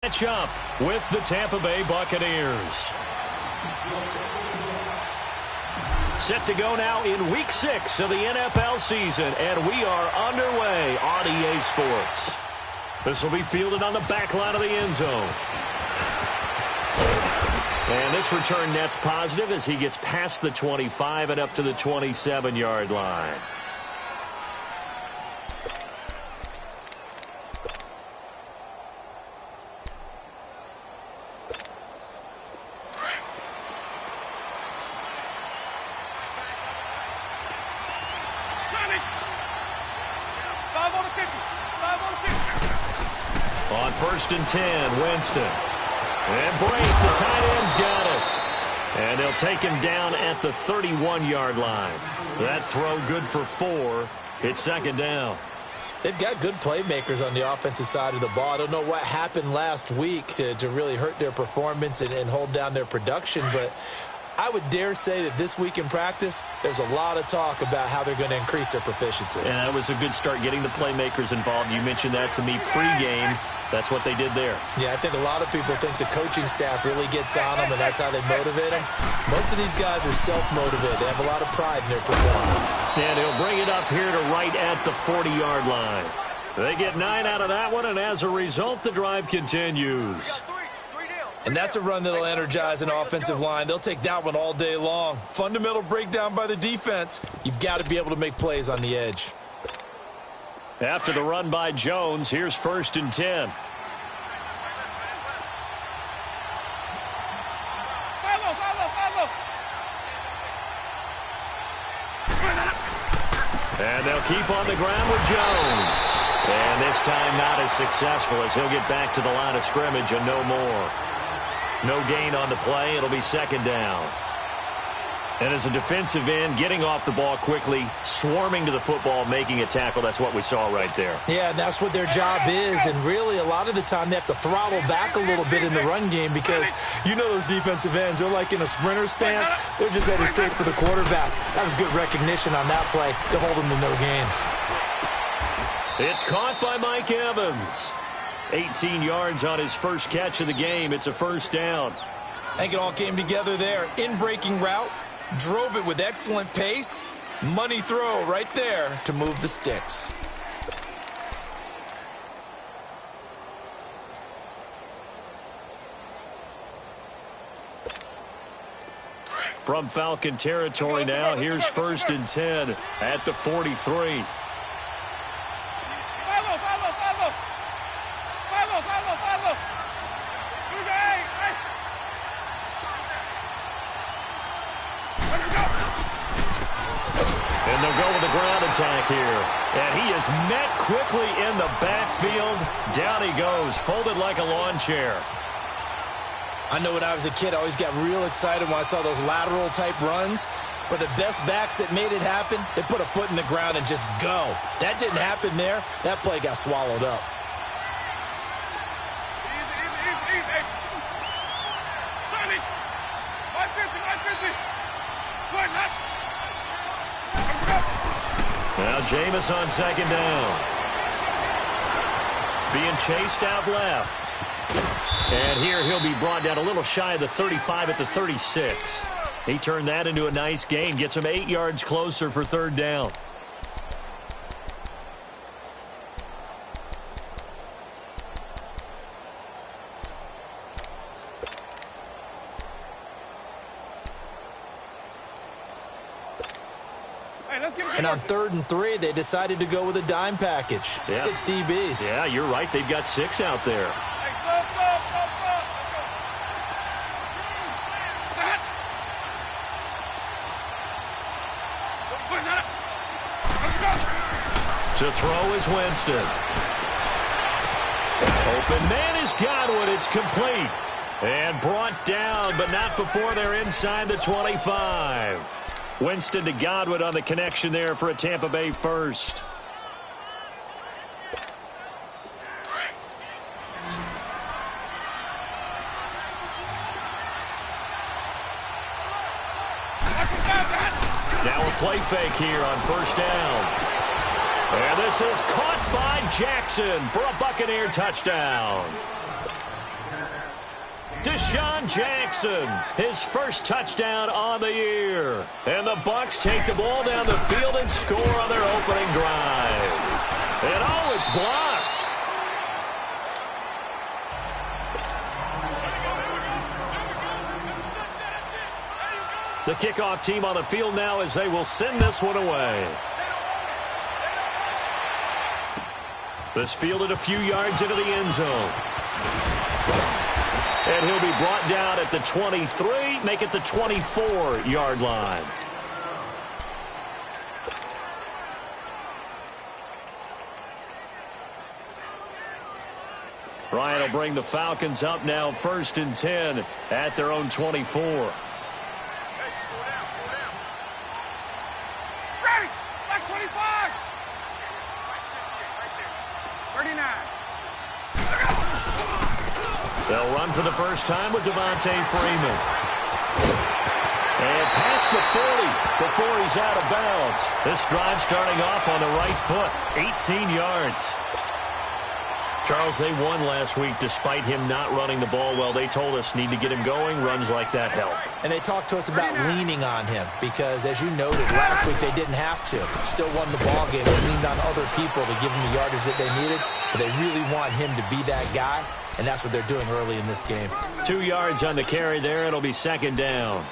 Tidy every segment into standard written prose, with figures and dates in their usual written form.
Match up with the Tampa Bay Buccaneers. Set to go now in Week 6 of the NFL season, and we are underway on EA Sports. This will be fielded on the back line of the end zone. And this return net's positive as he gets past the 25 and up to the 27-yard line. On 1st and 10, Winston. And break, the tight end's got it. And they'll take him down at the 31-yard line. That throw good for 4. It's 2nd down. They've got good playmakers on the offensive side of the ball. I don't know what happened last week to really hurt their performance and hold down their production, but I would dare say that this week in practice, there's a lot of talk about how they're going to increase their proficiency. And that was a good start getting the playmakers involved. You mentioned that to me pregame. That's what they did there. Yeah, I think a lot of people think the coaching staff really gets on them, and that's how they motivate them. Most of these guys are self-motivated. They have a lot of pride in their performance. And he'll bring it up here to right at the 40-yard line. They get 9 out of that one, and as a result, the drive continues. And that's a run that'll energize an offensive line. They'll take that one all day long. Fundamental breakdown by the defense. You've got to be able to make plays on the edge. After the run by Jones, here's 1st and 10. And they'll keep on the ground with Jones. And this time not as successful as he'll get back to the line of scrimmage and no more. No gain on the play. It'll be 2nd down. And as a defensive end, getting off the ball quickly, swarming to the football, making a tackle, that's what we saw right there. Yeah, and that's what their job is. And really, a lot of the time, they have to throttle back a little bit in the run game because you know those defensive ends, they're like in a sprinter stance. They're just headed straight for the quarterback. That was good recognition on that play to hold them to no gain. It's caught by Mike Evans. 18 yards on his first catch of the game. It's a 1st down. I think it all came together there. In-breaking route. Drove it with excellent pace. Money throw right there to move the sticks. From Falcon territory now, here's 1st and 10 at the 43. And they'll go with the ground attack here. And he is met quickly in the backfield. Down he goes, folded like a lawn chair. I know when I was a kid, I always got real excited when I saw those lateral-type runs. But the best backs that made it happen, they put a foot in the ground and just go. That didn't happen there. That play got swallowed up. Now Jameis on 2nd down. Being chased out left. And here he'll be brought down a little shy of the 35 at the 36. He turned that into a nice gain. Gets him 8 yards closer for 3rd down. And on 3rd and 3, they decided to go with a dime package. Yeah. 6 DBs. Yeah, you're right. They've got 6 out there. To throw is Winston. Open man is Godwin. It's complete. And brought down, but not before they're inside the 25. Winston to Godwin on the connection there for a Tampa Bay 1st. Now a play fake here on 1st down. And this is caught by Jackson for a Buccaneer touchdown. Deshaun Jackson, his first touchdown on the year. And the Bucs take the ball down the field and score on their opening drive. And oh, it's blocked. The kickoff team on the field now as they will send this one away. This fielded a few yards into the end zone. And he'll be brought down at the 23, make it the 24-yard line. Ryan will bring the Falcons up now 1st and 10 at their own 24. They'll run for the first time with Devontae Freeman. And past the 40 before he's out of bounds. This drive starting off on the right foot, 18 yards. Charles, they won last week despite him not running the ball well. They told us need to get him going. Runs like that help. And they talked to us about leaning on him because, as you noted, last week they didn't have to. Still won the ball game. They leaned on other people to give them the yardage that they needed. But they really want him to be that guy. And that's what they're doing early in this game. 2 yards on the carry there. It'll be 2nd down.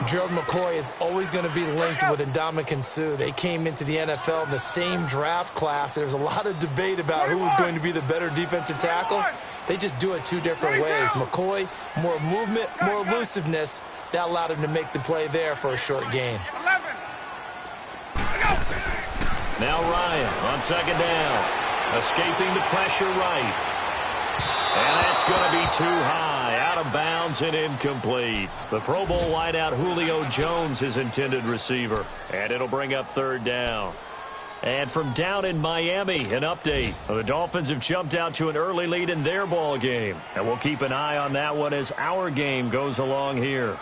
Gerald McCoy is always going to be linked with Ndamukong Suh. They came into the NFL in the same draft class. There's a lot of debate about who was going to be the better defensive tackle. They just do it 2 different ways. McCoy, more movement, more elusiveness. That allowed him to make the play there for a short gain. Now Ryan on 2nd down. Escaping the pressure right. And that's going to be too high, out of bounds and incomplete. The Pro Bowl wideout Julio Jones, his intended receiver. And it'll bring up 3rd down. And from down in Miami, an update. The Dolphins have jumped out to an early lead in their ball game. And we'll keep an eye on that one as our game goes along here.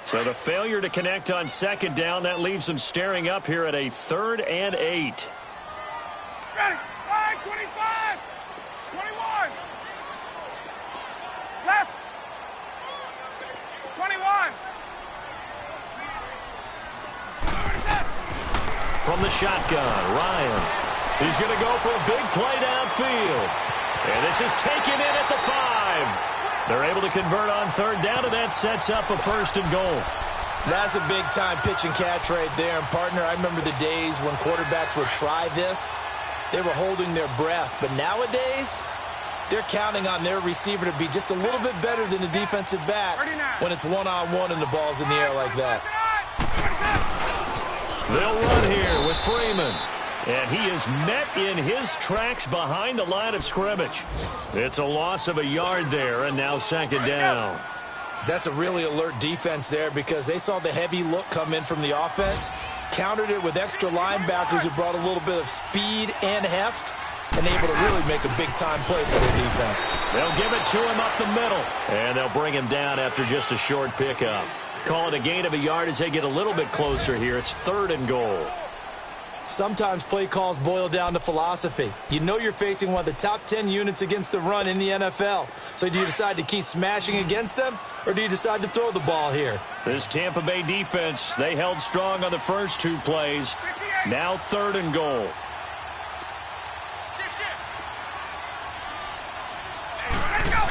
So the failure to connect on 2nd down, that leaves them staring up here at a 3rd and 8. Ready? 25! 21! Left! 21! From the shotgun, Ryan. He's going to go for a big play downfield. And this is taken in at the 5. They're able to convert on 3rd down, and that sets up a 1st and goal. That's a big-time pitch and catch right there. And, partner, I remember the days when quarterbacks would try this. They were holding their breath. But nowadays, they're counting on their receiver to be just a little bit better than the defensive back when it's one-on-one and the ball's in the air like that. They'll run here with Freeman. And he is met in his tracks behind the line of scrimmage. It's a loss of a yard there, and now 2nd down. That's a really alert defense there because they saw the heavy look come in from the offense, countered it with extra linebackers who brought a little bit of speed and heft, and able to really make a big-time play for their defense. They'll give it to him up the middle, and they'll bring him down after just a short pickup. Call it a gain of a yard as they get a little bit closer here. It's 3rd and goal. Sometimes play calls boil down to philosophy. You know you're facing one of the top 10 units against the run in the NFL. So do you decide to keep smashing against them, or do you decide to throw the ball here? This Tampa Bay defense, they held strong on the first 2 plays. Now 3rd and goal.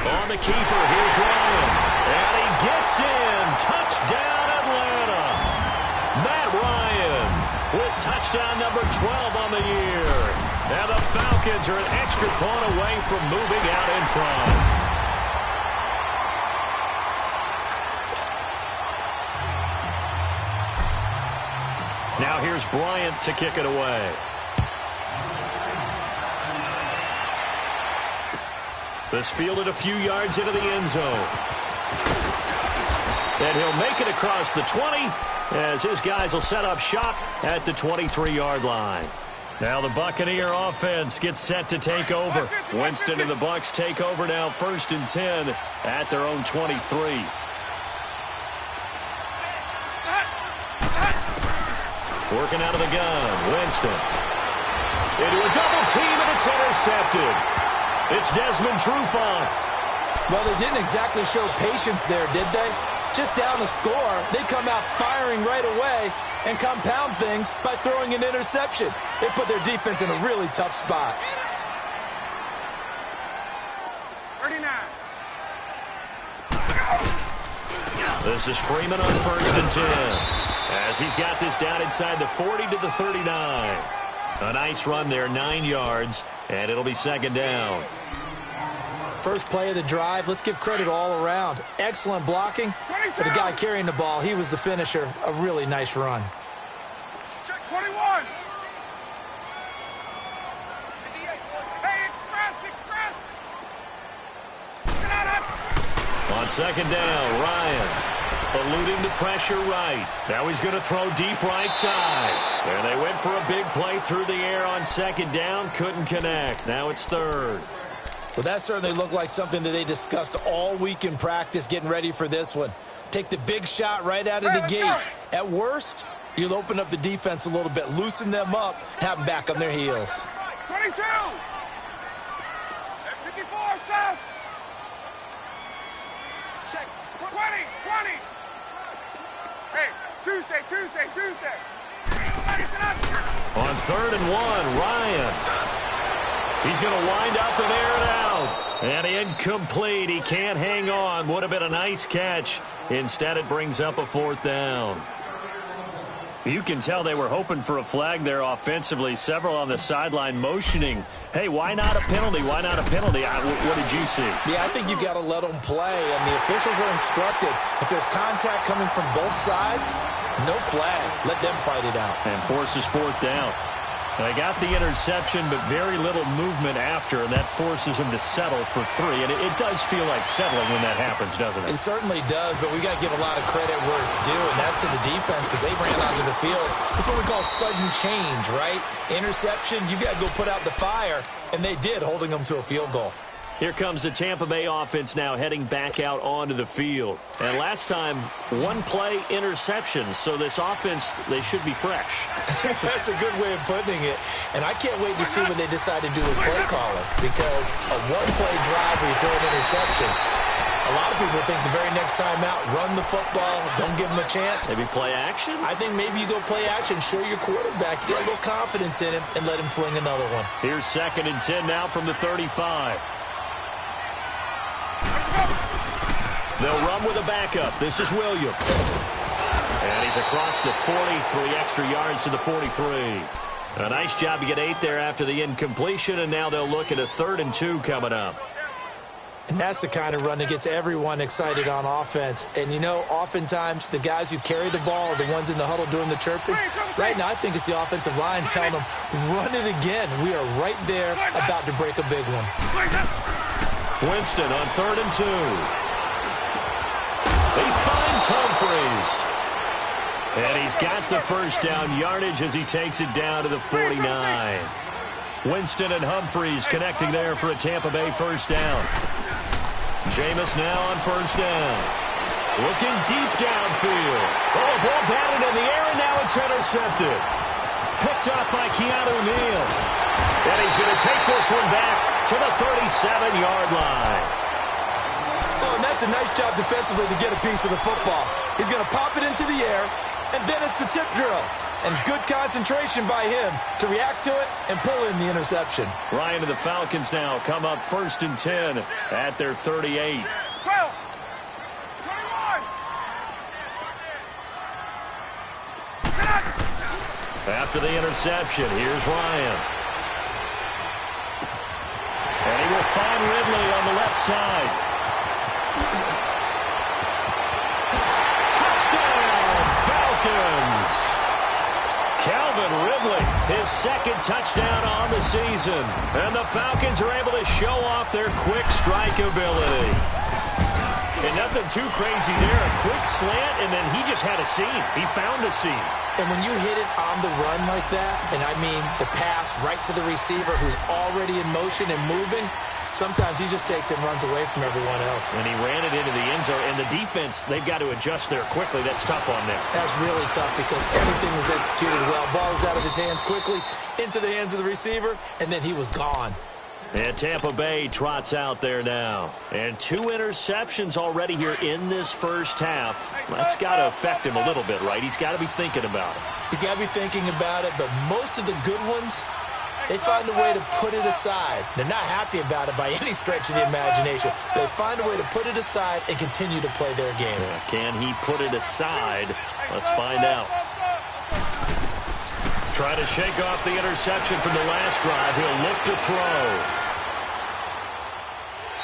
On the keeper, here's Ryan. And he gets in. Touchdown, Atlanta. Matt Ryan with touchdown number 12 on the year. And the Falcons are an extra point away from moving out in front. Now here's Bryant to kick it away. This fielded a few yards into the end zone. And he'll make it across the 20 as his guys will set up shop at the 23-yard line. Now the Buccaneer offense gets set to take over. Winston and the Bucs take over now 1st and 10 at their own 23. Working out of the gun, Winston. Into a double team, and it's intercepted. It's Desmond Trufant. Well, they didn't exactly show patience there, did they? Just down a score, they come out firing right away and compound things by throwing an interception. They put their defense in a really tough spot. 39. This is Freeman on 1st and 10. As he's got this down inside the 40 to the 39. A nice run there, 9 yards, and it'll be 2nd down. First play of the drive, let's give credit all around. Excellent blocking for the guy carrying the ball. He was the finisher. A really nice run. 21. Hey, express. Get out of. On 2nd down, Ryan eluding the pressure right. Now he's going to throw deep right side. And they went for a big play through the air on 2nd down. Couldn't connect. Now it's 3rd. Well, that certainly looked like something that they discussed all week in practice getting ready for this one. Take the big shot right out of the gate. At worst, you'll open up the defense a little bit, loosen them up, have them back on their heels. 22. 54, south. Check. 20. Hey, Tuesday. On 3rd and 1, Ryan. He's going to wind up and air it out. And incomplete. He can't hang on. Would have been a nice catch. Instead, it brings up a 4th down. You can tell they were hoping for a flag there offensively. Several on the sideline motioning. Hey, why not a penalty? Why not a penalty? What did you see? Yeah, I think you've got to let them play. And the officials are instructed, if there's contact coming from both sides, no flag. Let them fight it out. And forces 4th down. They got the interception, but very little movement after, and that forces them to settle for 3. And it does feel like settling when that happens, doesn't it? It certainly does, but we got to give a lot of credit where it's due, and that's to the defense because they ran onto the field. It's what we call sudden change, right? Interception, you got to go put out the fire, and they did, holding them to a field goal. Here comes the Tampa Bay offense now heading back out onto the field. And last time, 1-play interception. So this offense, they should be fresh. That's a good way of putting it. And I can't wait to see what they decide to do with play calling. Because a 1-play drive where you throw an interception, a lot of people think the very next time out, run the football, don't give them a chance. Maybe play action? I think maybe you go play action, show your quarterback, get a little confidence in him, and let him fling another one. Here's 2nd and 10 now from the 35. They'll run with a backup. This is Williams. And he's across the 43 extra yards to the 43. A nice job to get 8 there after the incompletion, and now they'll look at a 3rd and 2 coming up. And that's the kind of run that gets everyone excited on offense. And, you know, oftentimes the guys who carry the ball are the ones in the huddle doing the chirping. Right now, I think it's the offensive line telling them, run it again. We are right there about to break a big one. Winston on 3rd and 2. He finds Humphries. And he's got the first down yardage as he takes it down to the 49. Winston and Humphries connecting there for a Tampa Bay first down. Jameis now on 1st down. Looking deep downfield. Oh, ball batted in the air, and now it's intercepted. Picked up by Keanu Neal. And he's going to take this one back to the 37-yard line. Oh, and that's a nice job defensively to get a piece of the football. He's going to pop it into the air, and then it's the tip drill. And good concentration by him to react to it and pull in the interception. Ryan and the Falcons now come up 1st and 10 at their 38. 12. 21. After the interception, here's Ryan. And he will find Ridley on the left side. Touchdown, Falcons! Calvin Ridley, his 2nd touchdown on the season. And the Falcons are able to show off their quick strike ability. And nothing too crazy there. A quick slant, and then he just had a seam. He found a seam. And when you hit it on the run like that, and I mean the pass right to the receiver who's already in motion and moving, sometimes he just takes it and runs away from everyone else. And he ran it into the end zone. And the defense, they've got to adjust there quickly. That's tough on them. That's really tough because everything was executed well. Ball was out of his hands quickly, into the hands of the receiver, and then he was gone. And Tampa Bay trots out there now. And 2 interceptions already here in this first half. That's got to affect him a little bit, right? He's got to be thinking about it. He's got to be thinking about it, but most of the good ones, they find a way to put it aside. They're not happy about it by any stretch of the imagination. They find a way to put it aside and continue to play their game. Yeah, can he put it aside? Let's find out. Trying to shake off the interception from the last drive. He'll look to throw.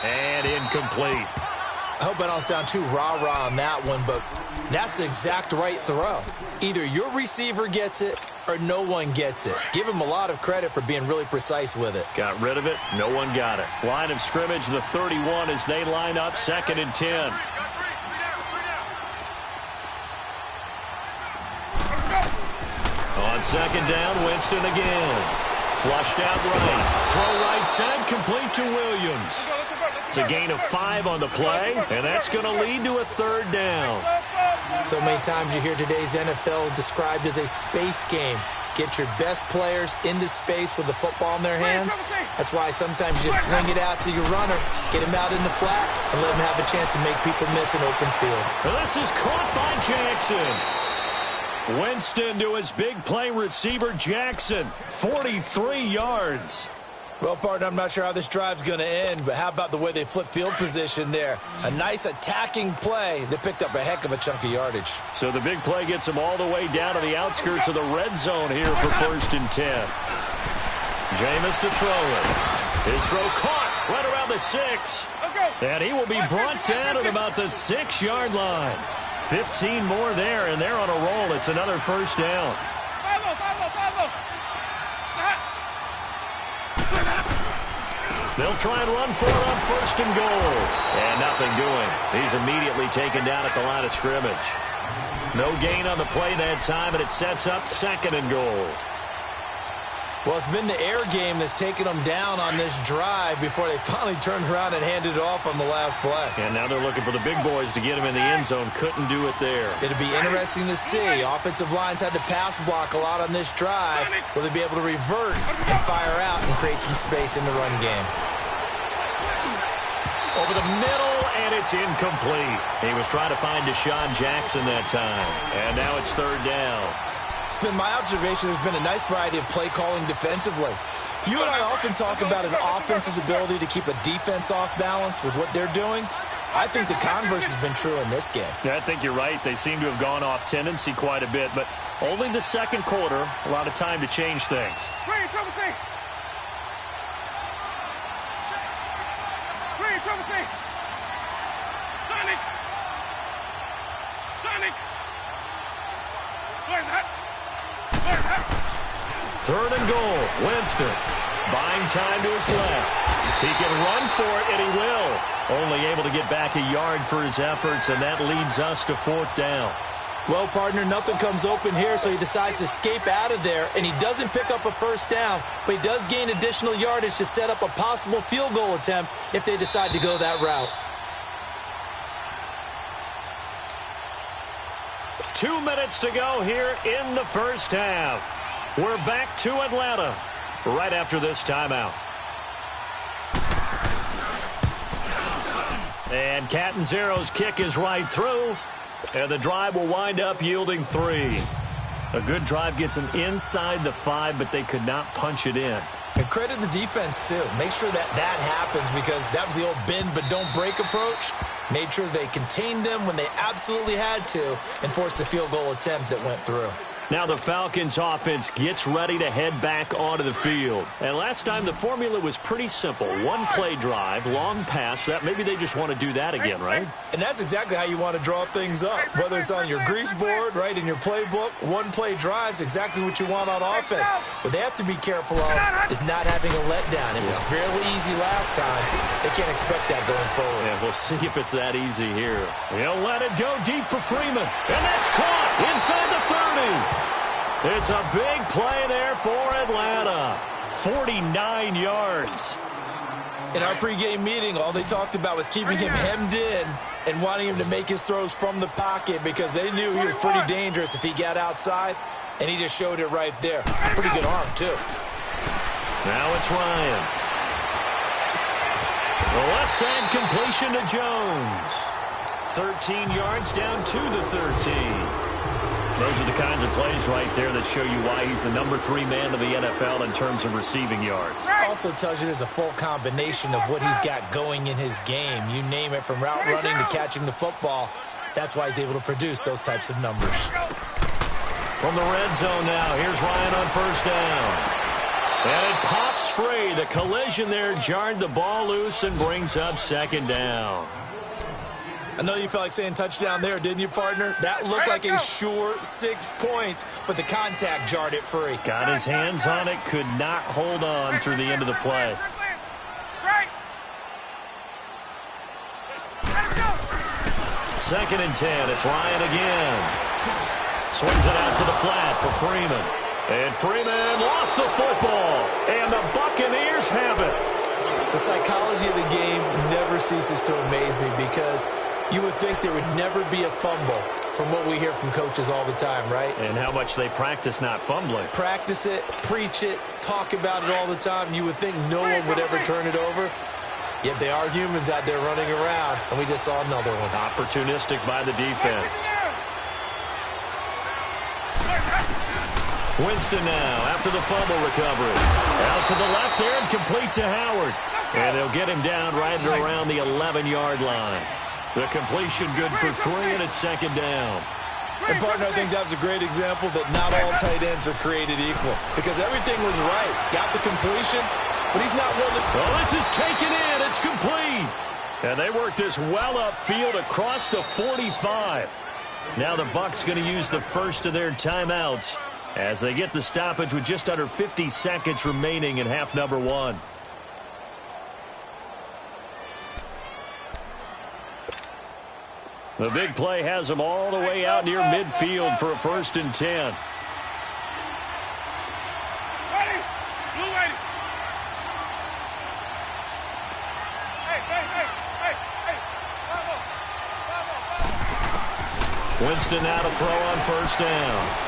And incomplete. I hope I don't sound too rah-rah on that one, but that's the exact right throw. Either your receiver gets it or no one gets it. Give him a lot of credit for being really precise with it. Got rid of it. No one got it. Line of scrimmage, the 31 as they line up 2nd and 10. On 2nd down, Winston again. Flushed out right. Throw right side, complete to Williams. It's a gain of 5 on the play, and that's going to lead to a 3rd down. So many times you hear today's NFL described as a space game. Get your best players into space with the football in their hands. That's why sometimes you just swing it out to your runner, get him out in the flat, and let him have a chance to make people miss an open field. And this is caught by Jackson. Winston to his big play receiver, Jackson. 43 yards. Well, partner, I'm not sure how this drive's going to end, but how about the way they flip field position there? A nice attacking play that picked up a heck of a chunk of yardage. So the big play gets them all the way down to the outskirts of the red zone here for 1st and 10. Jameis to throw it. His throw caught right around the 6. And he will be brought down at about the 6-yard line. 15 more there, and they're on a roll. It's another 1st down. They'll try and run for it on 1st and goal. And nothing doing. He's immediately taken down at the line of scrimmage. No gain on the play that time, and it sets up 2nd and goal. Well, it's been the air game that's taken them down on this drive before they finally turned around and handed it off on the last play. And now they're looking for the big boys to get him in the end zone. Couldn't do it there. It'll be interesting to see. Offensive lines had to pass block a lot on this drive. Will they be able to revert and fire out and create some space in the run game? Over the middle, and it's incomplete. He was trying to find Deshaun Jackson that time. And now it's 3rd down. It's been my observation there's been a nice variety of play calling defensively. You and I often talk about an offense's ability to keep a defense off balance with what they're doing. I think the converse has been true in this game. Yeah, I think you're right. They seem to have gone off tendency quite a bit, but only the 2nd quarter, a lot of time to change things. Third and goal, Winston. Buying time to his left. He can run for it, and he will. Only able to get back a yard for his efforts, and that leads us to 4th down. Well, partner, nothing comes open here, so he decides to escape out of there, and he doesn't pick up a 1st down, but he does gain additional yardage to set up a possible field goal attempt if they decide to go that route. 2 minutes to go here in the first half. We're back to Atlanta right after this timeout. And Catanzaro's kick is right through, and the drive will wind up yielding 3. A good drive gets them inside the 5, but they could not punch it in. And credit the defense, too. Make sure that happens, because that was the old bend but don't break approach. Made sure they contained them when they absolutely had to and forced the field goal attempt that went through. Now the Falcons offense gets ready to head back onto the field. And last time the formula was pretty simple. 1-play drive, long pass. That maybe they just want to do that again, right? And that's exactly how you want to draw things up. Whether it's on your grease board, right, in your playbook, 1-play drive's exactly what you want on offense. What they have to be careful of is not having a letdown. It was fairly easy last time. They can't expect that going forward. Yeah, we'll see if it's that easy here. He'll let it go deep for Freeman. And that's caught inside the 30. It's a big play there for Atlanta. 49 yards. In our pregame meeting, all they talked about was keeping him hemmed in and wanting him to make his throws from the pocket because they knew he was pretty dangerous if he got outside, and he just showed it right there. Pretty good arm, too. Now it's Ryan. left side completion to Jones. 13 yards down to the 13. Those are the kinds of plays right there that show you why he's the number 3 man of the NFL in terms of receiving yards. Also tells you there's a full combination of what he's got going in his game. You name it, from route running to catching the football. That's why he's able to produce those types of numbers. From the red zone now, here's Ryan on first down. And it pops free. The collision there jarred the ball loose and brings up second down. I know you felt like saying touchdown there, didn't you, partner? That looked like a sure 6 points, but the contact jarred it free. Got his hands on it, could not hold on through the end of the play. Second and 10, it's Ryan again. Swings it out to the flat for Freeman. And Freeman lost the football, and the Buccaneers have it. The psychology of the game never ceases to amaze me, because you would think there would never be a fumble from what we hear from coaches all the time, right? And how much they practice not fumbling. Practice it, preach it, talk about it all the time. You would think no one would ever turn it over. Yet they are humans out there running around, and we just saw another one. Opportunistic by the defense. Winston now after the fumble recovery. Out to the left there and complete to Howard. And they'll get him down right around the 11-yard line. The completion good for 3, and it's second down. And, partner, I think that was a great example that not all tight ends are created equal, because everything was right. Got the completion, but he's not willing. Well, this is taken in. It's complete. And they work this well upfield across the 45. Now the Bucs going to use the first of their timeouts as they get the stoppage with just under 50 seconds remaining in half number 1. The big play has them all the way out near midfield for a 1st and 10. Winston now to throw on first down.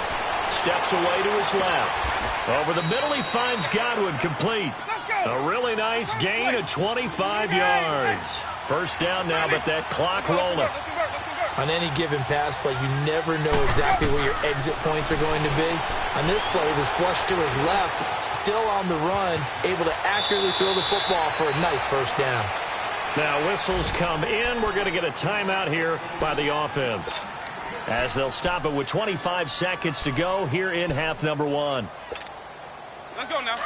Steps away to his left. Over the middle, he finds Godwin complete. A really nice gain of 25 yards. First down now, but that clock rolling. On any given pass play, you never know exactly where your exit points are going to be. On this play, it was flushed to his left, still on the run, able to accurately throw the football for a nice first down. Now whistles come in. We're going to get a timeout here by the offense, as they'll stop it with 25 seconds to go here in half number 1. Let's go now.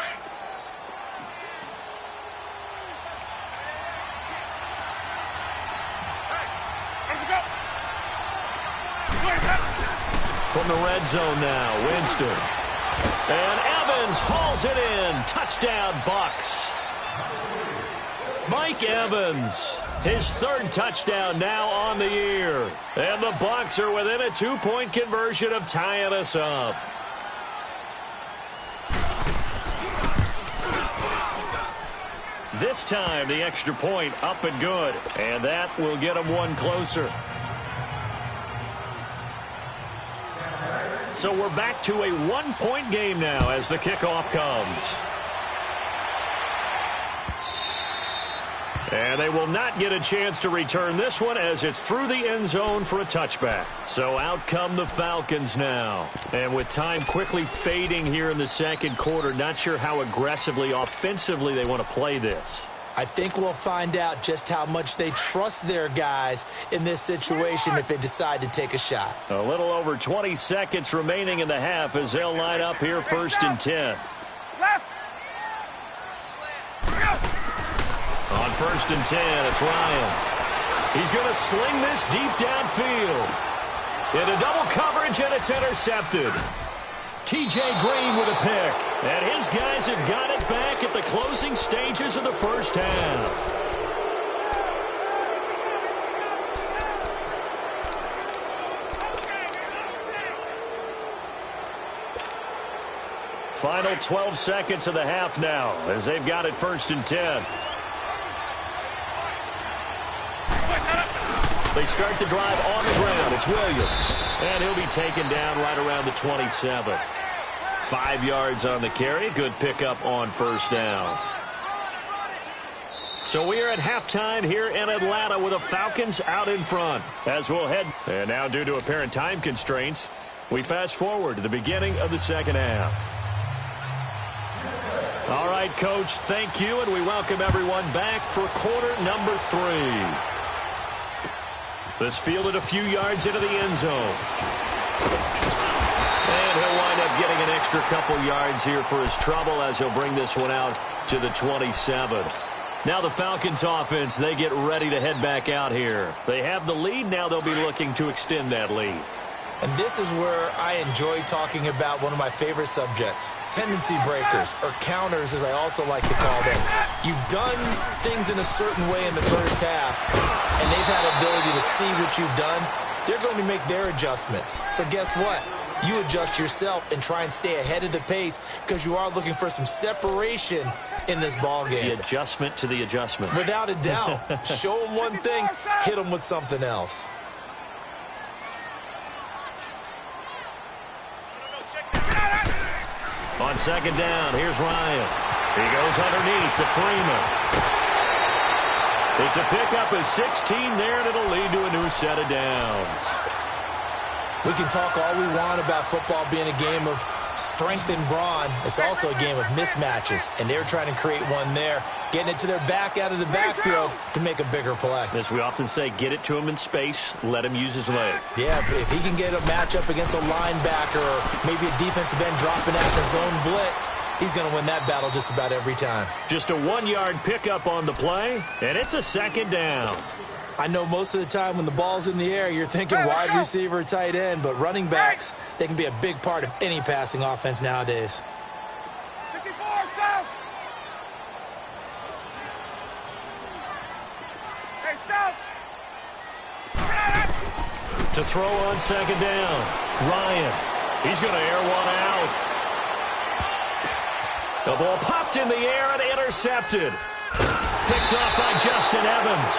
From the red zone now, Winston. And Evans hauls it in. Touchdown, Bucs. Mike Evans, his 3rd touchdown now on the year. And the Bucs are within a 2-point conversion of tying us up. This time, the extra point up and good. And that will get them one closer. So we're back to a 1-point game now as the kickoff comes. And they will not get a chance to return this one, as it's through the end zone for a touchback. So out come the Falcons now. And with time quickly fading here in the second quarter, not sure how aggressively, offensively they want to play this. I think we'll find out just how much they trust their guys in this situation if they decide to take a shot. A little over 20 seconds remaining in the half as they'll line up here 1st and 10. On 1st and 10, it's Ryan. He's going to sling this deep downfield. Into double coverage, and it's intercepted. T.J. Green with a pick. And his guys have got it back at the closing stages of the first half. Final 12 seconds of the half now as they've got it 1st and 10. They start the drive on the ground. It's Williams. And he'll be taken down right around the 27. 5 yards on the carry. Good pickup on first down. So we are at halftime here in Atlanta with the Falcons out in front. As we'll head. And now due to apparent time constraints, we fast forward to the beginning of the second half. All right, Coach, thank you, and we welcome everyone back for quarter number 3. This fielded a few yards into the end zone. And he'll wind up getting an extra couple yards here for his trouble as he'll bring this one out to the 27. Now the Falcons offense, they get ready to head back out here. They have the lead. Now they'll be looking to extend that lead. And this is where I enjoy talking about one of my favorite subjects, tendency breakers, or counters as I also like to call them. You've done things in a certain way in the first half, and they've had ability to see what you've done. They're going to make their adjustments. So guess what? You adjust yourself and try and stay ahead of the pace because you are looking for some separation in this ball game. The adjustment to the adjustment. Without a doubt. Show them one thing, hit them with something else. On second down, here's Ryan. He goes underneath to Freeman. It's a pickup of 16 there, and it'll lead to a new set of downs. We can talk all we want about football being a game of strength and brawn. It's also a game of mismatches, and they're trying to create one there, getting it to their back out of the backfield to make a bigger play. As we often say, get it to him in space, let him use his leg. Yeah, if he can get a matchup against a linebacker or maybe a defensive end dropping out the zone blitz, he's going to win that battle just about every time. Just a 1-yard pickup on the play, and it's a second down. I know most of the time when the ball's in the air, you're thinking wide receiver, tight end, but running backs, they can be a big part of any passing offense nowadays. 54, South. Hey, South. To throw on second down, Ryan. He's going to air one out. The ball popped in the air and intercepted. Picked off by Justin Evans.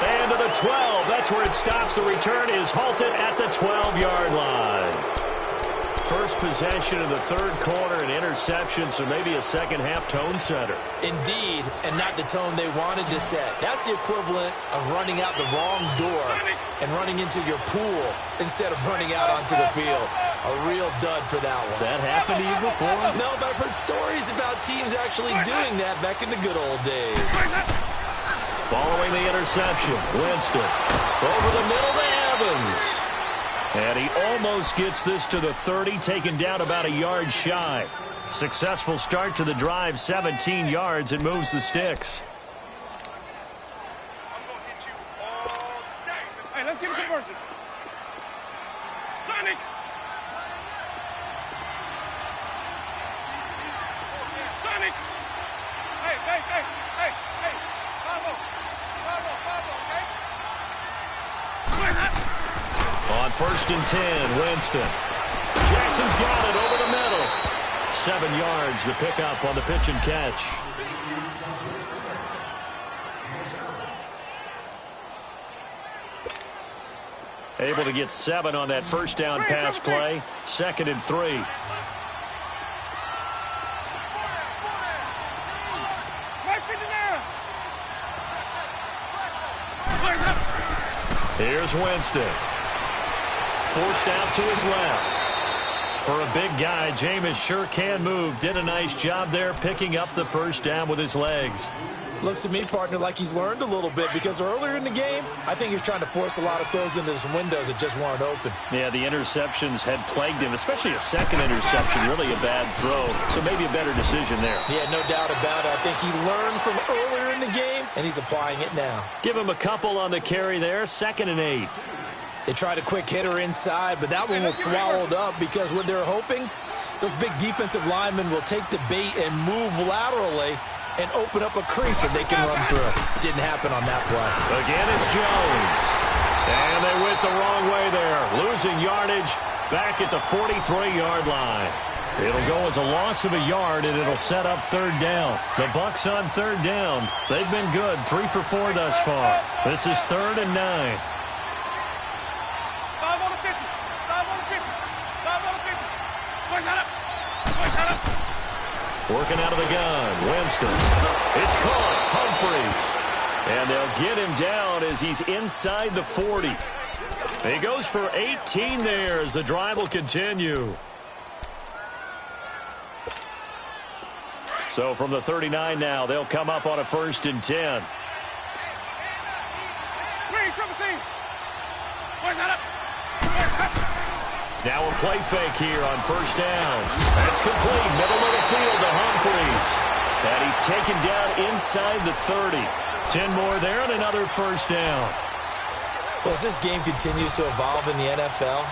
And to the 12. That's where it stops. The return is halted at the 12-yard line. First possession of the third quarter, an interception, so maybe a second-half tone setter. Indeed, and not the tone they wanted to set. That's the equivalent of running out the wrong door and running into your pool instead of running out onto the field. A real dud for that one. Has that happened to you before? No, but I've heard stories about teams actually doing that back in the good old days. Following the interception, Winston over the middle to Evans. And he almost gets this to the 30, taken down about a yard shy. Successful start to the drive, 17 yards. It moves the sticks. I'm going to hit you all day. Hey, let's give it conversion. Sonic. Sonic. Hey. Bravo, okay? On first and 10, Winston. Jackson's got it over the middle. 7 yards, the pickup on the pitch and catch. Able to get 7 on that first down pass play. 2nd and 3. Here's Winston. Forced out to his left. For a big guy, Jameis sure can move. Did a nice job there picking up the first down with his legs. Looks to me, partner, like he's learned a little bit because earlier in the game, I think he was trying to force a lot of throws into some windows that just weren't open. Yeah, the interceptions had plagued him, especially a second interception, really a bad throw. So maybe a better decision there. Yeah, no doubt about it. I think he learned from earlier in the game, and he's applying it now. Give him a couple on the carry there, 2nd and 8. They tried a quick hitter inside, but that one was swallowed up because what they're hoping, those big defensive linemen will take the bait and move laterally and open up a crease that they can run through. Didn't happen on that play. Again, it's Jones. And they went the wrong way there. Losing yardage back at the 43-yard line. It'll go as a loss of a yard, and it'll set up 3rd down. The Bucs on 3rd down. They've been good, 3 for 4 thus far. This is 3rd and 9. Working out of the gun, Winston. It's caught, Humphreys. And they'll get him down as he's inside the 40. He goes for 18 there as the drive will continue. So from the 39 now, they'll come up on a 1st and 10. Now a play fake here on 1st down. That's complete. Middle of the field to Humphries. And he's taken down inside the 30. 10 more there and another 1st down. Well, as this game continues to evolve in the NFL,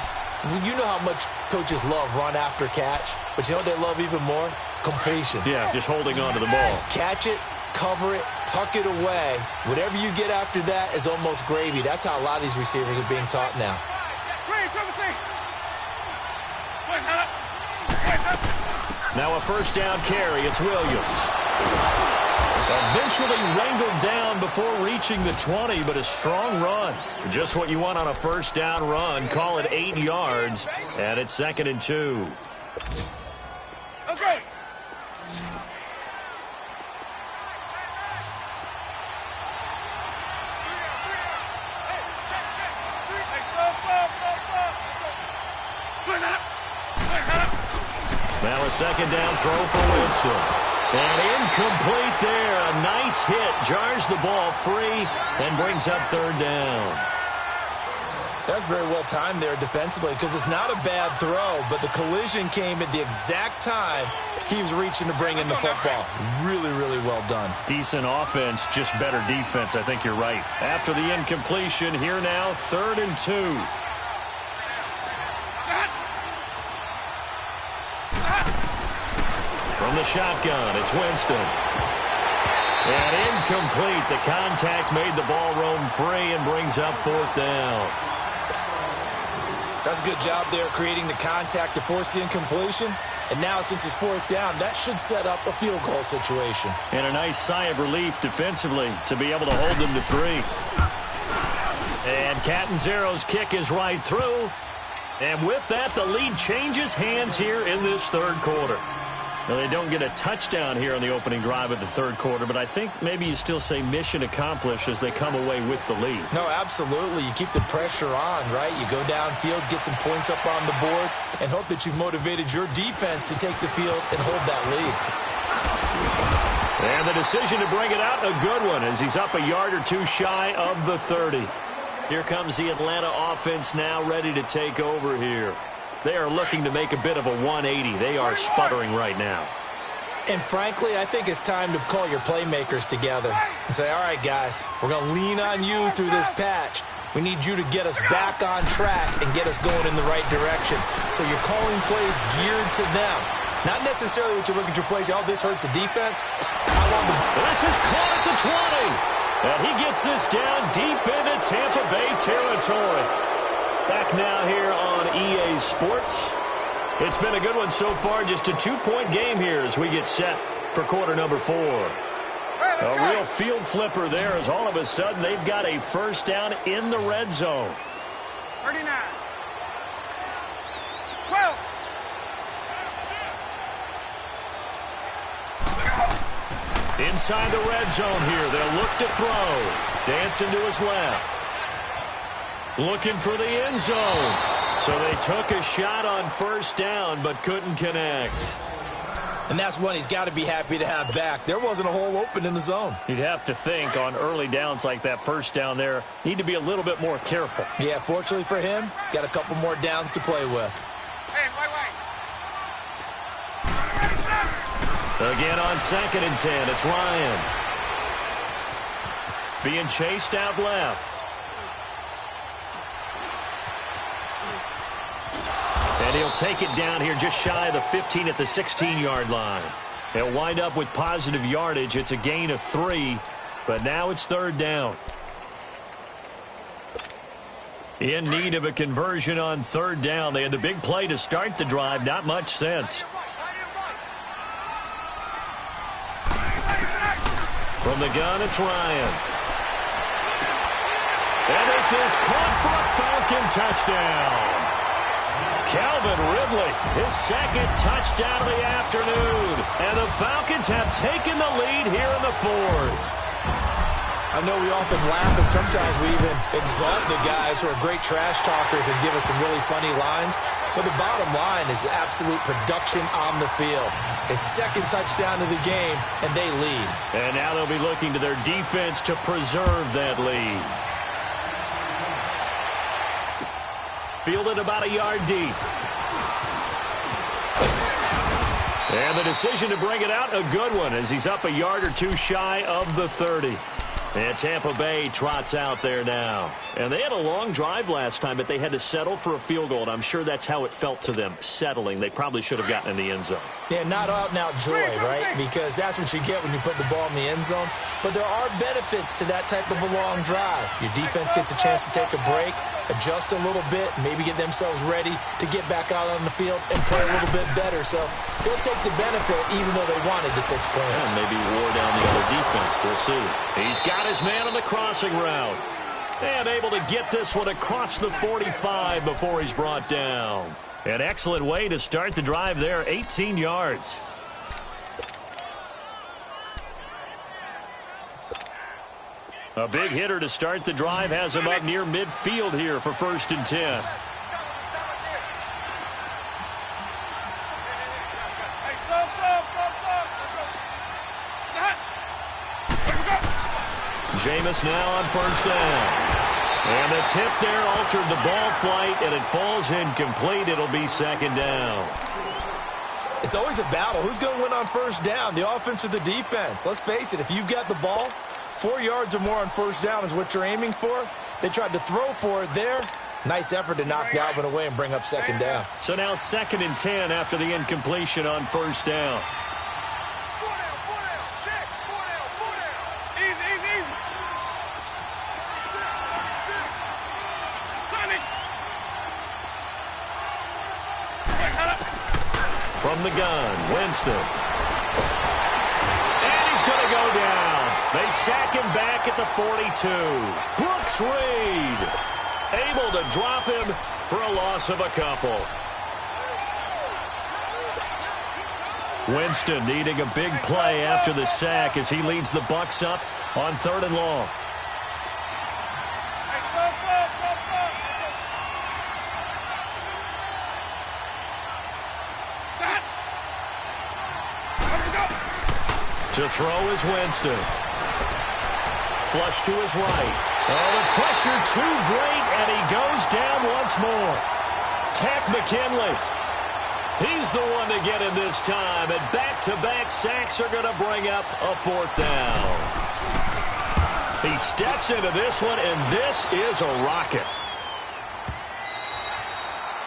you know how much coaches love run after catch, but you know what they love even more? Completion. Yeah, just holding on to the ball. Catch it, cover it, tuck it away. Whatever you get after that is almost gravy. That's how a lot of these receivers are being taught now. Now a 1st down carry. It's Williams. Eventually wrangled down before reaching the 20, but a strong run. Just what you want on a 1st down run. Call it 8 yards, and it's 2nd and 2. Let's go. Now a 2nd down throw for Winston. And incomplete there. A nice hit. Jars the ball free and brings up 3rd down. That's very well timed there defensively because it's not a bad throw, but the collision came at the exact time he was reaching to bring in the football. Really, really well done. Decent offense, just better defense. I think you're right. After the incompletion, here now, 3rd and 2. From the shotgun, it's Winston. And incomplete. The contact made the ball roam free and brings up 4th down. That's a good job there creating the contact to force the incompletion. And now since it's 4th down, that should set up a field goal situation. And a nice sigh of relief defensively to be able to hold them to 3. And Catanzaro's kick is right through. And with that, the lead changes hands here in this 3rd quarter. Now, they don't get a touchdown here on the opening drive of the 3rd quarter, but I think maybe you still say mission accomplished as they come away with the lead. No, absolutely. You keep the pressure on, right? You go downfield, get some points up on the board, and hope that you've motivated your defense to take the field and hold that lead. And the decision to bring it out, a good one, as he's up a yard or 2 shy of the 30. Here comes the Atlanta offense now ready to take over here. They are looking to make a bit of a 180. They are sputtering right now. And frankly, I think it's time to call your playmakers together and say, all right, guys, we're going to lean on you through this patch. We need you to get us back on track and get us going in the right direction. So you're calling plays geared to them. Not necessarily what you look at your plays, oh, this hurts the defense. This is caught at the 20. And he gets this down deep into Tampa Bay territory. Back now here on EA Sports. It's been a good one so far. Just a 2-point game here as we get set for quarter number 4. A real field flipper there as all of a sudden they've got a 1st down in the red zone. 39. 12. Inside the red zone here. They'll look to throw. Dancing to his left. Looking for the end zone. So they took a shot on 1st down but couldn't connect. And that's one he's got to be happy to have back. There wasn't a hole open in the zone. You'd have to think on early downs like that 1st down there, need to be a little bit more careful. Yeah, fortunately for him, got a couple more downs to play with. Hey, wait. Again on 2nd and 10, it's Ryan. Being chased out left. And he'll take it down here just shy of the 15 at the 16-yard line. He'll wind up with positive yardage. It's a gain of 3, but now it's 3rd down. In need of a conversion on 3rd down. They had the big play to start the drive. Not much sense. From the gun, it's Ryan. And this is caught for a Falcon touchdown. Calvin Ridley, his 2nd touchdown of the afternoon. And the Falcons have taken the lead here in the 4th. I I know we often laugh, and sometimes we even exalt the guys who are great trash talkers and give us some really funny lines. But the bottom line is absolute production on the field. His second touchdown of the game, and they lead. And now they'll be looking to their defense to preserve that lead. Fielded about a yard deep. And the decision to bring it out, a good one, as he's up a yard or two shy of the 30. And Tampa Bay trots out there now. And they had a long drive last time, but they had to settle for a field goal. And I'm sure that's how it felt to them, settling. They probably should have gotten in the end zone. Yeah, not out-and-out joy, right? Because that's what you get when you put the ball in the end zone. But there are benefits to that type of a long drive. Your defense gets a chance to take a break, adjust a little bit, maybe get themselves ready to get back out on the field and play a little bit better. So they'll take the benefit even though they wanted the 6 points. And maybe wore down the other defense. We'll see. He's got his man on the crossing route. And able to get this one across the 45 before he's brought down. An excellent way to start the drive there, 18 yards. A big hitter to start the drive has him up near midfield here for 1st and 10. Jameis now on 1st down. And the tip there altered the ball flight, and it falls incomplete. It'll be 2nd down. It's always a battle. Who's going to win on 1st down, the offense or the defense? Let's face it, if you've got the ball, 4 yards or more on 1st down is what you're aiming for. They tried to throw for it there. Nice effort to knock Galvin away and bring up 2nd down. So now 2nd and 10 after the incompletion on 1st down. From the gun, Winston. And he's going to go down. They sack him back at the 42. Brooks Reed able to drop him for a loss of a couple. Winston needing a big play after the sack as he leads the Bucs up on 3rd and long. To throw is Winston. Flush to his right. Oh, the pressure too great, and he goes down once more. Tack McKinley. He's the one to get him this time, and back-to-back sacks are going to bring up a 4th down. He steps into this one, and this is a rocket.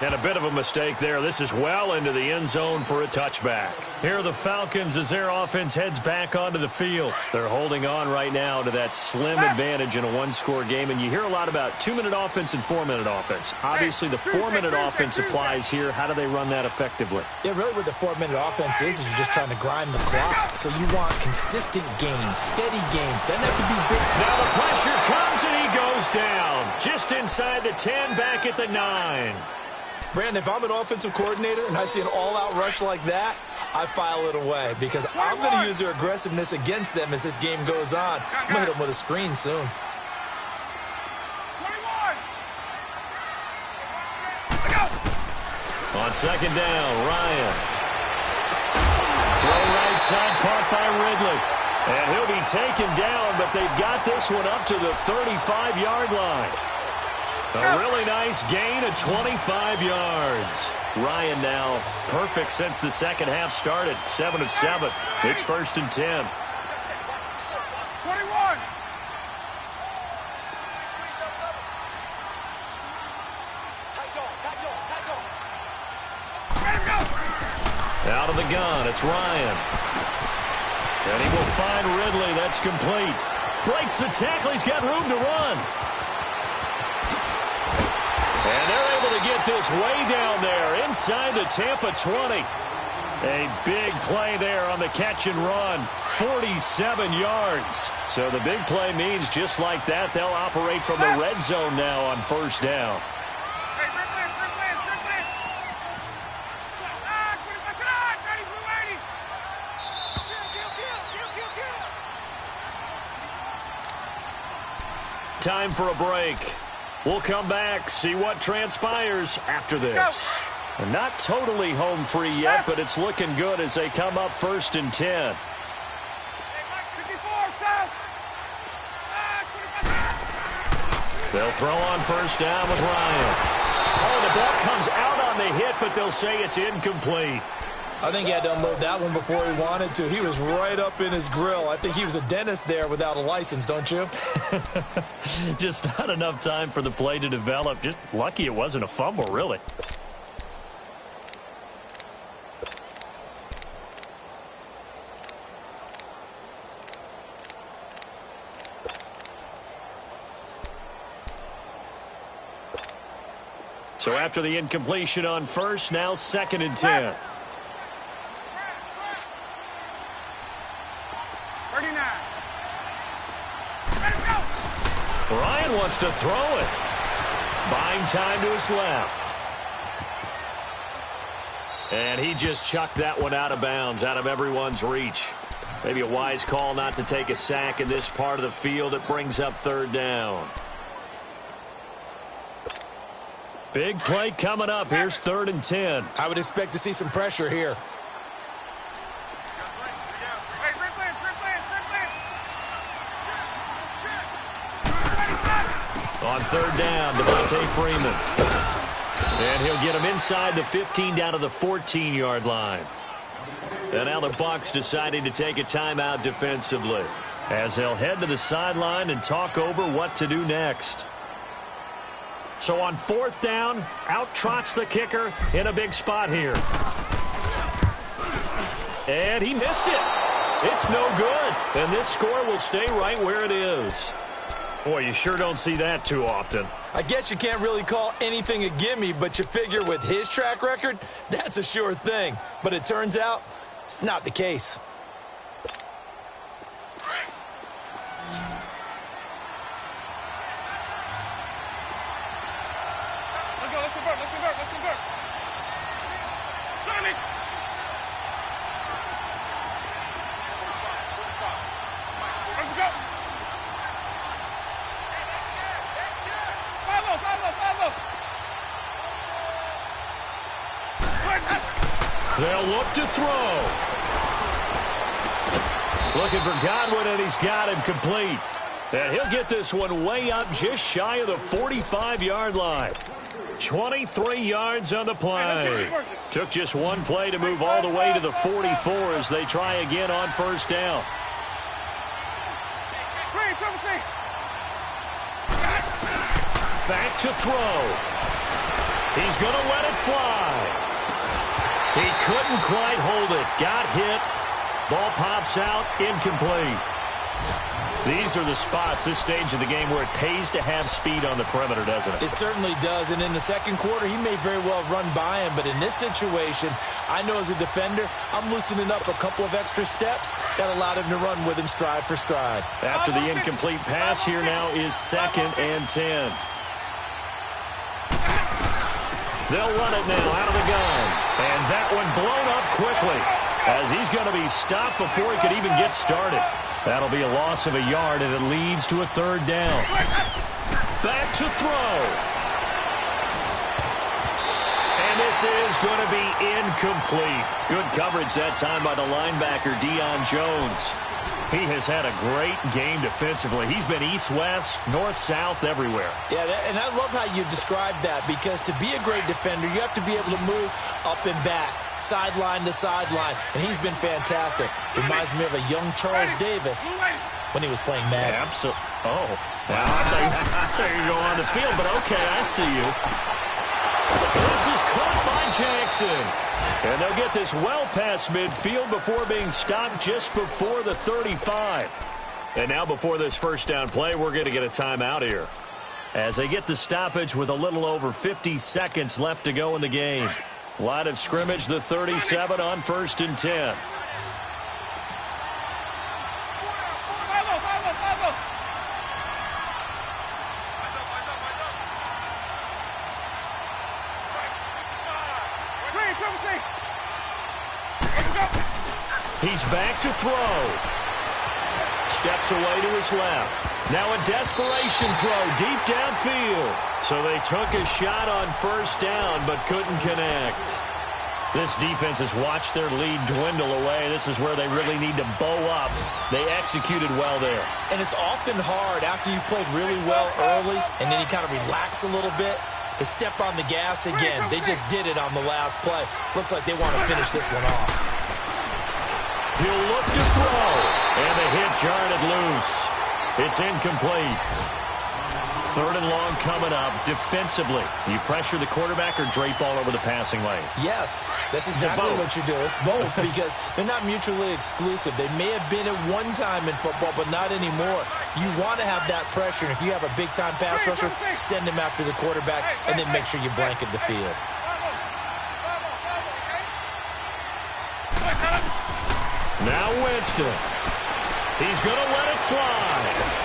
And a bit of a mistake there. This is well into the end zone for a touchback. Here are the Falcons as their offense heads back onto the field. They're holding on right now to that slim advantage in a one-score game. And you hear a lot about 2-minute offense and 4-minute offense. Obviously, the 4-minute offense applies here. How do they run that effectively? Yeah, really what the 4-minute offense is you're just trying to grind the clock. So you want consistent gains, steady gains. Doesn't have to be big. Now the pressure comes, and he goes down. Just inside the 10, back at the 9. Brandon, if I'm an offensive coordinator and I see an all-out rush like that, I file it away because I'm going to use their aggressiveness against them as this game goes on. I'm going to hit them with a screen soon. 21. On 2nd down, Ryan. Throw right side, caught by Ridley. And he'll be taken down, but they've got this one up to the 35-yard line. A really nice gain of 25 yards. Ryan now perfect since the second half started. 7 of 7. It's 1st and 10. 21. Out of the gun, it's Ryan. And he will find Ridley. That's complete. Breaks the tackle. He's got room to run. And they're able to get this way down there inside the Tampa 20. A big play there on the catch and run. 47 yards. So the big play means just like that, they'll operate from the red zone now on 1st down. time for a break. We'll come back, see what transpires after this. And not totally home free yet, but it's looking good as they come up 1st and 10. They'll throw on 1st down with Ryan. Oh, the ball comes out on the hit, but they'll say it's incomplete. I think he had to unload that one before he wanted to. He was right up in his grill. I think he was a dentist there without a license, don't you? Just not enough time for the play to develop. Just lucky it wasn't a fumble, really. So after the incompletion on 1st, now 2nd and 10. Ryan wants to throw it. Buying time to his left. And he just chucked that one out of bounds, out of everyone's reach. Maybe a wise call not to take a sack in this part of the field. It brings up 3rd down. Big play coming up. Here's 3rd and 10. I would expect to see some pressure here. On 3rd down, Devontae Freeman. And he'll get him inside the 15 down to the 14-yard line. And now the Bucs deciding to take a timeout defensively as they'll head to the sideline and talk over what to do next. So on 4th down, out trots the kicker in a big spot here. And he missed it. It's no good. And this score will stay right where it is. Boy, you sure don't see that too often. I guess you can't really call anything a gimme, but you figure with his track record, that's a sure thing. But it turns out it's not the case. Let's convert. Johnny! Let's go! Follow! They'll look to throw. Looking for Godwin, and he's got him complete. And he'll get this one way up just shy of the 45-yard line. 23 yards on the play. Took just one play to move all the way to the 44 as they try again on 1st down. Back to throw. He's going to let it fly. He couldn't quite hold it. Got hit. Ball pops out. Incomplete. These are the spots, this stage of the game, where it pays to have speed on the perimeter, doesn't it? It certainly does. And in the second quarter, he may very well run by him. But in this situation, I know as a defender, I'm loosening up a couple of extra steps that allowed him to run with him stride for stride. After the incomplete pass, here now is 2nd and 10. They'll run it now out of the gun. And that one blown up quickly as he's going to be stopped before he could even get started. That'll be a loss of a yard, and it leads to a 3rd down. Back to throw. And this is going to be incomplete. Good coverage that time by the linebacker, Deion Jones. He has had a great game defensively. He's been east-west, north-south, everywhere. Yeah, and I love how you described that, because to be a great defender, you have to be able to move up and back, sideline to sideline, and he's been fantastic. Reminds me of a young Charles Davis when he was playing Madden. Absolutely. Oh, wow. There you go on the field, but okay, I see you. This is caught by Jackson. And they'll get this well past midfield before being stopped just before the 35. And now before this 1st down play, we're going to get a timeout here, as they get the stoppage with a little over 50 seconds left to go in the game. Line of scrimmage, the 37 on 1st and 10. He's back to throw. Steps away to his left. Now a desperation throw deep downfield. So they took a shot on first down but couldn't connect. This defense has watched their lead dwindle away. This is where they really need to bow up. They executed well there. And it's often hard after you've played really well early and then you kind of relax a little bit to step on the gas again. They just did it on the last play. Looks like they want to finish this one off. He'll look to throw. And the hit jarred it loose. It's incomplete. 3rd and long coming up. Defensively, you pressure the quarterback or drape all over the passing lane? Yes, that's exactly what you're doing. It's both because they're not mutually exclusive. They may have been at one time in football, but not anymore. You want to have that pressure. And if you have a big-time pass rusher, send him after the quarterback and then make sure you blanket the field. Now Winston. He's going to let it fly.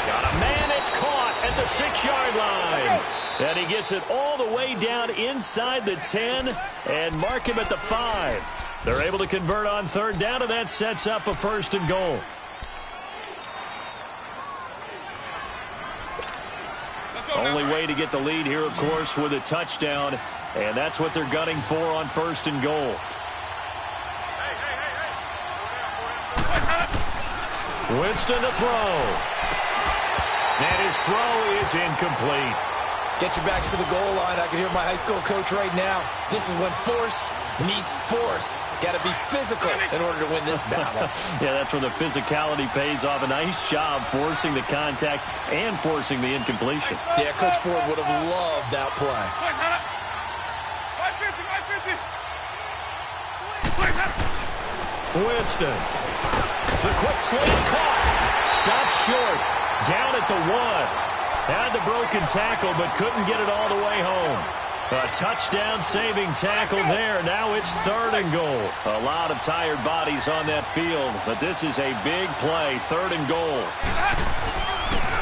Got a man, it's caught at the 6-yard line. And he gets it all the way down inside the 10 and mark him at the 5. They're able to convert on 3rd down, and that sets up a 1st and goal. Only way to get the lead here, of course, with a touchdown. And that's what they're gunning for on 1st and goal. Winston to throw. And his throw is incomplete. Get your backs to the goal line. I can hear my high school coach right now. This is when force meets force. Got to be physical in order to win this battle. Yeah, that's where the physicality pays off. A nice job forcing the contact and forcing the incompletion. Yeah, Coach Ford would have loved that play. Winston. The quick slant caught. Stopped short. Down at the 1. Had the broken tackle, but couldn't get it all the way home. A touchdown-saving tackle there. Now it's 3rd and goal. A lot of tired bodies on that field, but this is a big play. 3rd and goal.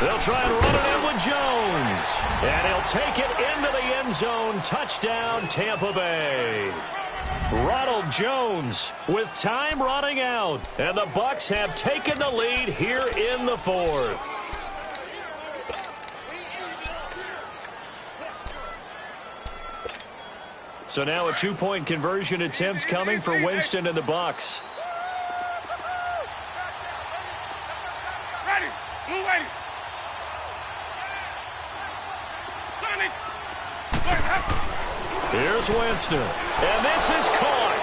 They'll try and run it in with Jones. And he'll take it into the end zone. Touchdown, Tampa Bay. Ronald Jones with time running out. And the Bucs have taken the lead here in the 4th. So now a 2-point conversion attempt coming for Winston and the Bucs. Ready. Blue ready. Here's Winston. And this is caught.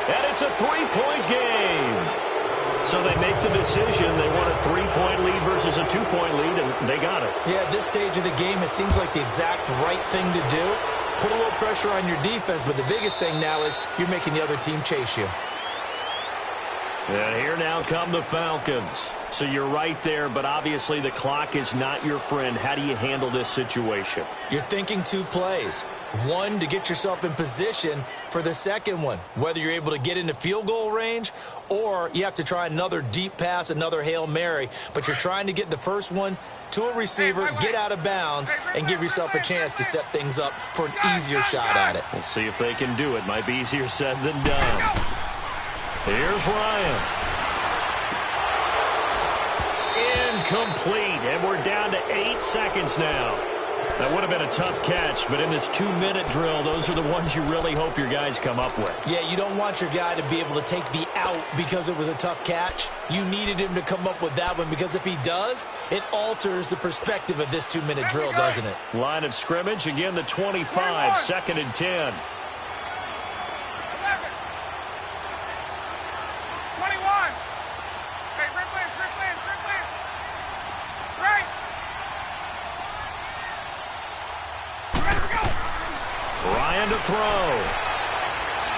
And it's a 3-point game. So they make the decision. They want a 3-point lead versus a 2-point lead, and they got it. Yeah, at this stage of the game, it seems like the exact right thing to do. Put a little pressure on your defense, but the biggest thing now is you're making the other team chase you. And here now come the Falcons. So you're right there, but obviously the clock is not your friend. How do you handle this situation? You're thinking 2 plays. One, to get yourself in position for the second one, whether you're able to get into field goal range or you have to try another deep pass, another Hail Mary, but you're trying to get the first one to a receiver, get out of bounds, and give yourself a chance to set things up for an easier shot at it. We'll see if they can do it. Might be easier said than done. Here's Ryan. Incomplete, and we're down to 8 seconds now. That would have been a tough catch, but in this 2-minute drill, those are the ones you really hope your guys come up with. Yeah, you don't want your guy to be able to take the out because it was a tough catch. You needed him to come up with that one because if he does, it alters the perspective of this 2-minute drill, doesn't it? Line of scrimmage, again the 25, 2nd and 10. 21. Hey, Ripley. Right. Ryan to throw.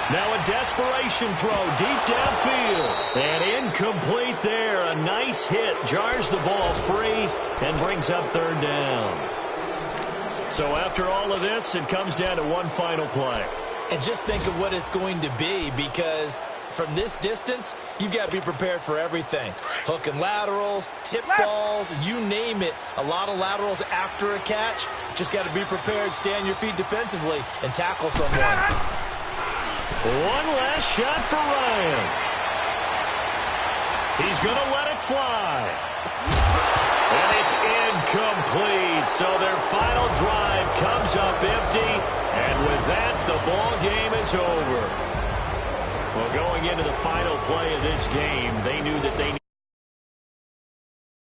Now a desperation throw deep downfield. And incomplete there. A nice hit. Jars the ball free and brings up 3rd down. So after all of this, it comes down to one final play. And just think of what it's going to be because from this distance, you've got to be prepared for everything. Hook and laterals, tip balls, you name it. A lot of laterals after a catch. Just got to be prepared, stay on your feet defensively, and tackle someone. One last shot for Ryan. He's going to let it fly. And it's Incomplete. So their final drive comes up empty. And with that, the ball game is over. Well, going into the final play of this game, they knew that they